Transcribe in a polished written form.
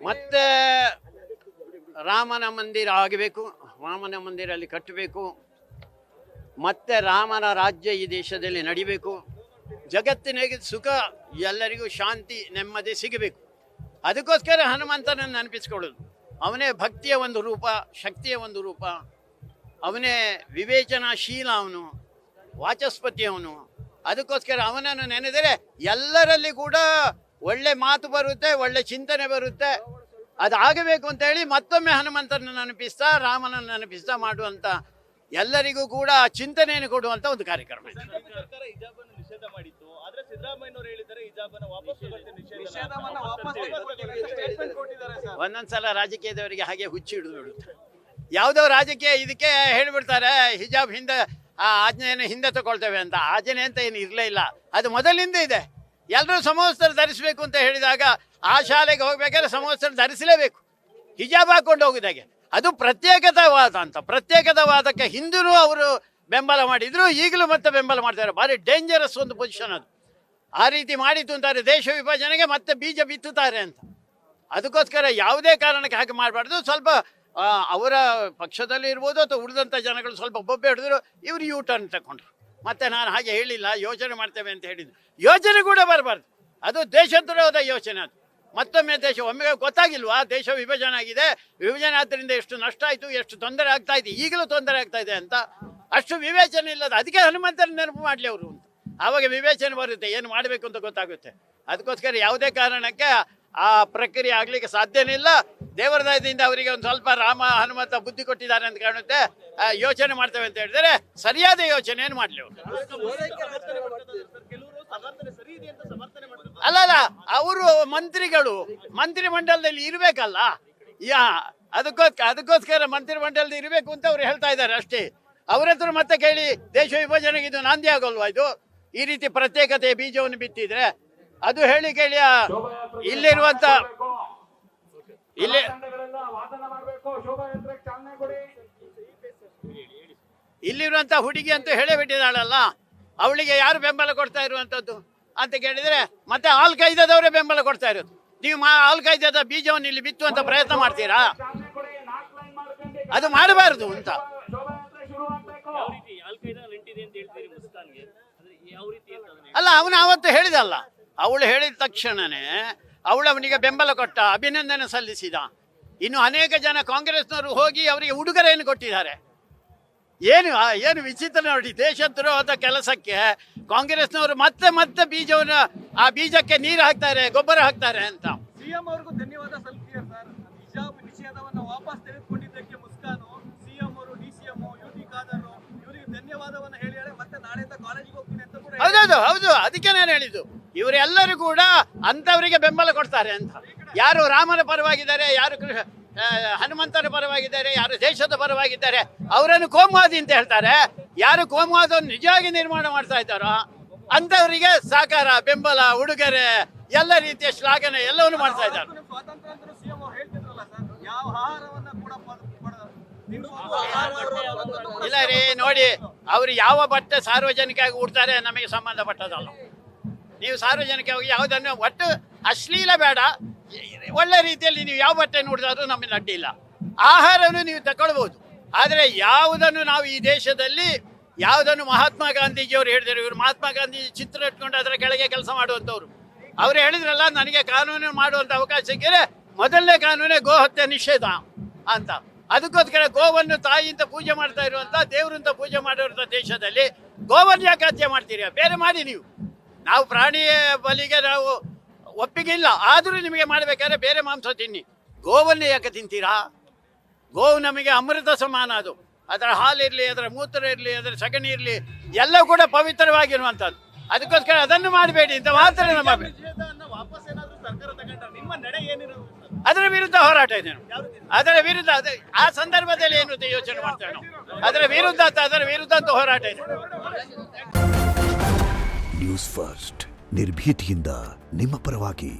ಮತ್ತೆ ರಾಮನ ಮಂದಿರ ಆಗಬೇಕು, ರಾಮನ ಮಂದಿರ ಅಲ್ಲಿ ಕಟ್ಟಬೇಕು, ಮತ್ತೆ ರಾಮನ ರಾಜ್ಯ ಈ ದೇಶದಲ್ಲಿ ನಡಿಬೇಕು, ಜಗತ್ತಿನಾಗ ಸುಖ, ಎಲ್ಲರಿಗೂ ಶಾಂತಿ ನೆಮ್ಮದಿ ಸಿಗಬೇಕು. ಅದಕ್ಕೋಸ್ಕರ ಹನುಮಂತನನ್ನು ನೆನಪಿಸ್ಕೊಳ್ಳೋದು. ಅವನೇ ಭಕ್ತಿಯ ಒಂದು ರೂಪ, ಶಕ್ತಿಯ ಒಂದು ರೂಪ, ಅವನೇ ವಿವೇಚನಾಶೀಲ, ಅವನು ವಾಚಸ್ಪತಿ ಅವನು. ಅದಕ್ಕೋಸ್ಕರ ಅವನನ್ನು ನೆನೆದರೆ ಎಲ್ಲರಲ್ಲಿ ಕೂಡ ಒಳ್ಳೆ ಮಾತು ಬರುತ್ತೆ, ಒಳ್ಳೆ ಚಿಂತನೆ ಬರುತ್ತೆ. ಅದಾಗಬೇಕು ಅಂತ ಹೇಳಿ ಮತ್ತೊಮ್ಮೆ ಹನುಮಂತನ ನೆನಪಿಸ್ತಾ, ರಾಮನನ್ನು ನೆನಪಿಸ್ತಾ ಮಾಡುವಂಥ, ಎಲ್ಲರಿಗೂ ಕೂಡ ಚಿಂತನೆಯನ್ನು ಕೊಡುವಂಥ ಒಂದು ಕಾರ್ಯಕ್ರಮ. ಒಂದೊಂದ್ಸಲ ರಾಜಕೀಯದವರಿಗೆ ಹಾಗೆ ಹುಚ್ಚಿ ಹಿಡಿದು ಬಿಡುತ್ತೆ. ಯಾವುದೋ ರಾಜಕೀಯ ಇದಕ್ಕೆ ಹೇಳಿಬಿಡ್ತಾರೆ, ಹಿಜಾಬ್ ಹಿಂದೆ ಆ ಆಜ್ಞೆಯನ್ನು ಹಿಂದೆ ತಗೊಳ್ತೇವೆ ಅಂತ. ಆಜ್ಞೆ ಅಂತ ಏನು ಇರಲೇ ಇಲ್ಲ, ಅದು ಮೊದಲಿಂದ ಇದೆ. ಎಲ್ಲರೂ ಸಮವಸ್ತ್ರ ಧರಿಸಬೇಕು ಅಂತ ಹೇಳಿದಾಗ ಆ ಶಾಲೆಗೆ ಹೋಗ್ಬೇಕಾದ್ರೆ ಸಮವಸ್ತ್ರ ಧರಿಸಲೇಬೇಕು, ಹಿಜಾಬ್ ಹಾಕೊಂಡು ಹೋಗಿದಾಗೆ. ಅದು ಪ್ರತ್ಯೇಕತಾವಾದ ಅಂತ. ಪ್ರತ್ಯೇಕತಾವಾದಕ್ಕೆ ಹಿಂದೂ ಅವರು ಬೆಂಬಲ ಮಾಡಿದ್ರು, ಈಗಲೂ ಮತ್ತೆ ಬೆಂಬಲ ಮಾಡ್ತಾರೆ. ಭಾರಿ ಡೇಂಜರಸ್ ಒಂದು ಪೊಸಿಷನ್ ಅದು. ಆ ರೀತಿ ಮಾಡಿತು ಅಂತಾರೆ, ದೇಶ ವಿಭಜನೆಗೆ ಮತ್ತೆ ಬೀಜ ಬಿತ್ತುತ್ತಾರೆ ಅಂತ. ಅದಕ್ಕೋಸ್ಕರ ಯಾವುದೇ ಕಾರಣಕ್ಕೆ ಹಾಗೆ ಮಾಡಬಾರ್ದು. ಸ್ವಲ್ಪ ಅವರ ಪಕ್ಷದಲ್ಲಿ ಇರ್ಬೋದು ಅಥವಾ ಉಳಿದಂಥ ಜನಗಳು ಸ್ವಲ್ಪ ಬೊಬ್ಬೆ ಹಿಡಿದ್ರು, ಇವರು ಯೂ ಟರ್ನ್ ತಗೊಂಡ್ರು. ಮತ್ತೆ ನಾನು ಹಾಗೆ ಹೇಳಿಲ್ಲ, ಯೋಚನೆ ಮಾಡ್ತೇವೆ ಅಂತ ಹೇಳಿದ್ದು. ಯೋಚನೆ ಕೂಡ ಬರಬಾರ್ದು, ಅದು ದೇಶದ್ರೋಹದ ಯೋಚನೆ. ಅದು ಮತ್ತೊಮ್ಮೆ ದೇಶ ಒಮ್ಮೆ ಗೊತ್ತಾಗಿಲ್ವಾ ದೇಶ ವಿಭಜನೆ ಆಗಿದೆ, ವಿಭಜನೆ ಆದ್ದರಿಂದ ಎಷ್ಟು ನಷ್ಟ ಆಯಿತು, ಎಷ್ಟು ತೊಂದರೆ ಆಗ್ತಾ ಇದೆ, ಈಗಲೂ ತೊಂದರೆ ಆಗ್ತಾ ಇದೆ ಅಂತ. ಅಷ್ಟು ವಿವೇಚನೆ ಇಲ್ಲದ, ಅದಕ್ಕೆ ಹನುಮಂತನ ನೆನಪು ಮಾಡಲಿ ಅವರು ಅಂತ. ಆವಾಗ ವಿವೇಚನೆ ಬರುತ್ತೆ, ಏನು ಮಾಡಬೇಕು ಅಂತ ಗೊತ್ತಾಗುತ್ತೆ. ಅದಕ್ಕೋಸ್ಕರ ಯಾವುದೇ ಕಾರಣಕ್ಕೆ ಆ ಪ್ರಕ್ರಿಯೆ ಆಗಲಿಕ್ಕೆ ಸಾಧ್ಯನೇ ಇಲ್ಲ. ದೇವರ ದಯದಿಂದ ಅವರಿಗೆ ಒಂದು ಸ್ವಲ್ಪ ರಾಮ ಹನುಮಂತ ಬುದ್ಧಿ ಕೊಟ್ಟಿದ್ದಾರೆ ಅಂತ ಕಾಣುತ್ತೆ. ಯೋಚನೆ ಮಾಡ್ತೇವೆ ಅಂತ ಹೇಳಿದರೆ ಸರಿಯಾದ ಯೋಚನೆಯನ್ನು ಮಾಡಲಿ ಅವರು. ಅಲ್ಲ, ಅವರು ಮಂತ್ರಿಗಳು ಮಂತ್ರಿ ಮಂಡಲದಲ್ಲಿ ಇರಬೇಕಲ್ಲ. ಅದಕ್ಕೋಸ್ಕರ ಮಂತ್ರಿ ಮಂಡಲದಲ್ಲಿ ಇರಬೇಕು ಅಂತ ಅವ್ರು ಹೇಳ್ತಾ ಇದ್ದಾರೆ ಅಷ್ಟೇ. ಅವ್ರ ಹತ್ರ ಮತ್ತೆ ಕೇಳಿ, ದೇಶ ವಿಭಜನೆಗೆ ಇದು ನಾಂದಿ ಆಗೋಲ್ವಾ? ಇದು ಈ ರೀತಿ ಪ್ರತ್ಯೇಕತೆಯ ಬೀಜವನ್ನು ಬಿತ್ತಿದ್ರೆ ಅದು ಹೇಳಿ ಕೇಳಿ ಇಲ್ಲಿರುವಂತ ಇಲ್ಲಿರುವಂತ ಹುಡುಗಿ ಅಂತ ಹೇಳಿಬಿಟ್ಟಿದ್ದಾಳಲ್ಲ, ಅವಳಿಗೆ ಯಾರು ಬೆಂಬಲ ಕೊಡ್ತಾ ಇರುವಂತದ್ದು ಅಂತ ಕೇಳಿದ್ರೆ ಮತ್ತೆ ಆಲ್ ಕಾಯ್ದದವರೇ ಬೆಂಬಲ ಕೊಡ್ತಾ ಇರೋದು. ನೀವು ಆಲ್ ಕಾಯ್ದದ ಬೀಜವನ್ನು ಇಲ್ಲಿ ಬಿತ್ತುವಂತ ಪ್ರಯತ್ನ ಮಾಡ್ತೀರಾ? ಅದು ಮಾಡಬಾರದು ಅಂತ. ಅಲ್ಲ, ಅವನು ಆವತ್ತು ಹೇಳಿದಲ್ಲ, ಅವಳು ಹೇಳಿದ ತಕ್ಷಣನೇ ಅವನಿಗೆ ಬೆಂಬಲ ಕೊಟ್ಟ, ಅಭಿನಂದನೆ ಸಲ್ಲಿಸಿದ. ಇನ್ನು ಅನೇಕ ಜನ ಕಾಂಗ್ರೆಸ್ನವರು ಹೋಗಿ ಅವರಿಗೆ ಉಡುಗೊರೆಯನ್ನು ಕೊಟ್ಟಿದ್ದಾರೆ. ಏನು ವಿಚಿತ್ರ ನೋಡಿ, ದೇಶದ್ರೋಹದ ಕೆಲಸಕ್ಕೆ ಕಾಂಗ್ರೆಸ್ನವರು ಮತ್ತೆ ಮತ್ತೆ ಬೀಜವನ್ನು, ಆ ಬೀಜಕ್ಕೆ ನೀರು ಹಾಕ್ತಾರೆ, ಗೊಬ್ಬರ ಹಾಕ್ತಾರೆ ಅಂತ. ಸಿಎಂ ಅವ್ರಿಗೂ ಧನ್ಯವಾದ ಸಲ್ಲಿಸಿದ್ದಾರೆ ಸರ್. ಹಿಜಾಬ್ ನಿಷೇಧವನ್ನು ವಾಪಸ್ ತೆಗೆದುಕೊಂಡಿದ್ದಕ್ಕೆ ಮುಸ್ಕಾನು, ಸಿಎಂ ಅವರು, ಡಿಸಿಎಂ, ಯುಟಿ ಖಾದರ್ ಇವರಿಗೆ ಧನ್ಯವಾದವನ್ನು ಹೇಳಿದ್ದಾರೆ. ಮತ್ತೆ ನಾಳೆಯಿಂದ ಕಾಲೇಜಿಗೆ ಹೋಗ್ತೀನಿ ಅಂತ ಕೂಡ. ಹೌದು, ಅದಕ್ಕೆ ನಾನು ಹೇಳಿದ್ದು, ಇವರೆಲ್ಲರೂ ಕೂಡ ಅಂತವರಿಗೆ ಬೆಂಬಲ ಕೊಡ್ತಾರೆ ಅಂತ. ಯಾರು ರಾಮನ ಪರವಾಗಿದ್ದಾರೆ, ಯಾರು ಹನುಮಂತನ ಪರವಾಗಿದ್ದಾರೆ, ಯಾರು ದೇಶದ ಪರವಾಗಿದ್ದಾರೆ, ಅವರನ್ನು ಕೋಮುವಾದಿ ಅಂತ ಹೇಳ್ತಾರೆ. ಯಾರು ಕೋಮುವಾದವನ್ನು ನಿಜವಾಗಿ ನಿರ್ಮಾಣ ಮಾಡ್ತಾ ಇದ್ದಾರೋ ಅಂತವರಿಗೆ ಸಹಕಾರ, ಬೆಂಬಲ, ಉಡುಗೊರೆ, ಎಲ್ಲ ರೀತಿಯ ಶ್ಲಾಘನೆ ಎಲ್ಲವನ್ನು ಮಾಡ್ತಾ ಇದ್ದಾರೆ. ಇಲ್ಲ ರೀ, ನೋಡಿ, ಅವರು ಯಾವ ಬಟ್ಟೆ ಸಾರ್ವಜನಿಕವಾಗಿ ಉಡ್ತಾರೆ ನಮಗೆ ಸಂಬಂಧಪಟ್ಟದಲ್ಲ. ನೀವು ಸಾರ್ವಜನಿಕವಾಗಿ ಯಾವುದನ್ನು, ಒಟ್ಟು ಅಶ್ಲೀಲ ಬೇಡ, ಒಳ್ಳೆ ರೀತಿಯಲ್ಲಿ ನೀವು ಯಾವ ಬಟ್ಟೆ ನೋಡಿದಾದ್ರೂ ನಮಗೆ ಅಡ್ಡಿಲ್ಲ. ಆಹಾರವನ್ನು ನೀವು ತಗೊಳ್ಬೋದು, ಆದರೆ ಯಾವುದನ್ನು ನಾವು ಈ ದೇಶದಲ್ಲಿ ಯಾವುದನ್ನು ಮಹಾತ್ಮ ಗಾಂಧೀಜಿಯವರು ಹೇಳಿದರು, ಇವರು ಮಹಾತ್ಮ ಗಾಂಧೀಜಿ ಚಿತ್ರ ಇಟ್ಕೊಂಡು ಅದರ ಕೆಳಗೆ ಕೆಲಸ ಮಾಡುವಂಥವ್ರು. ಅವರು ಹೇಳಿದ್ರಲ್ಲ, ನನಗೆ ಕಾನೂನು ಮಾಡುವಂಥ ಅವಕಾಶ ಸಿಕ್ಕಿದ್ರೆ ಮೊದಲನೇ ಕಾನೂನೇ ಗೋ ಹತ್ಯೆ ನಿಷೇಧ ಅಂತ. ಅದಕ್ಕೋಸ್ಕರ ಗೋವನ್ನು ತಾಯಿಯಿಂದ ಪೂಜೆ ಮಾಡ್ತಾ ಇರುವಂಥ, ದೇವರಿಂದ ಪೂಜೆ ಮಾಡಿರುವಂಥ ದೇಶದಲ್ಲಿ ಗೋವನ್ನು ಯಾಕೆ ಹತ್ಯೆ ಮಾಡ್ತೀರಿ? ಬೇರೆ ಮಾಡಿ ನೀವು. ನಾವು ಪ್ರಾಣಿ ಬಲಿಗೆ ನಾವು ಒಪ್ಪಿಗೆ ಇಲ್ಲ, ಆದರೂ ನಿಮಗೆ ಮಾಡಬೇಕಾದ್ರೆ ಬೇರೆ ಮಾಂಸ ತಿನ್ನಿ. ಗೋವನ್ನು ಯಾಕೆ ತಿಂತೀರಾ? ಗೋವು ನಮಗೆ ಅಮೃತ ಸಮಾನ. ಅದು ಅದರ ಹಾಲಿರಲಿ, ಅದರ ಮೂತ್ರ ಇರಲಿ, ಅದರ ಸಗಣಿ ಇರಲಿ, ಎಲ್ಲ ಕೂಡ ಪವಿತ್ರವಾಗಿರುವಂಥದ್ದು. ಅದಕ್ಕೋಸ್ಕರ ಅದನ್ನು ಮಾಡಬೇಡಿ ಅಂತ ಮಾತ್ರ ನಮ್ಮ ಅದರ ವಿರುದ್ಧ ಹೋರಾಟ ಇದೆ. ಅದರ ವಿರುದ್ಧ ಆ ಸಂದರ್ಭದಲ್ಲಿ ಏನು ಯೋಚನೆ ಮಾಡ್ತೇವೆ ನಾವು, ಅದರ ವಿರುದ್ಧ ಅಂತ ಹೋರಾಟ ಇದೆ. ನ್ಯೂಸ್ ಫಸ್ಟ್, ನಿರ್ಭೀತಿಯಿಂದ ನಿಮ್ಮ ಪರವಾಗಿ.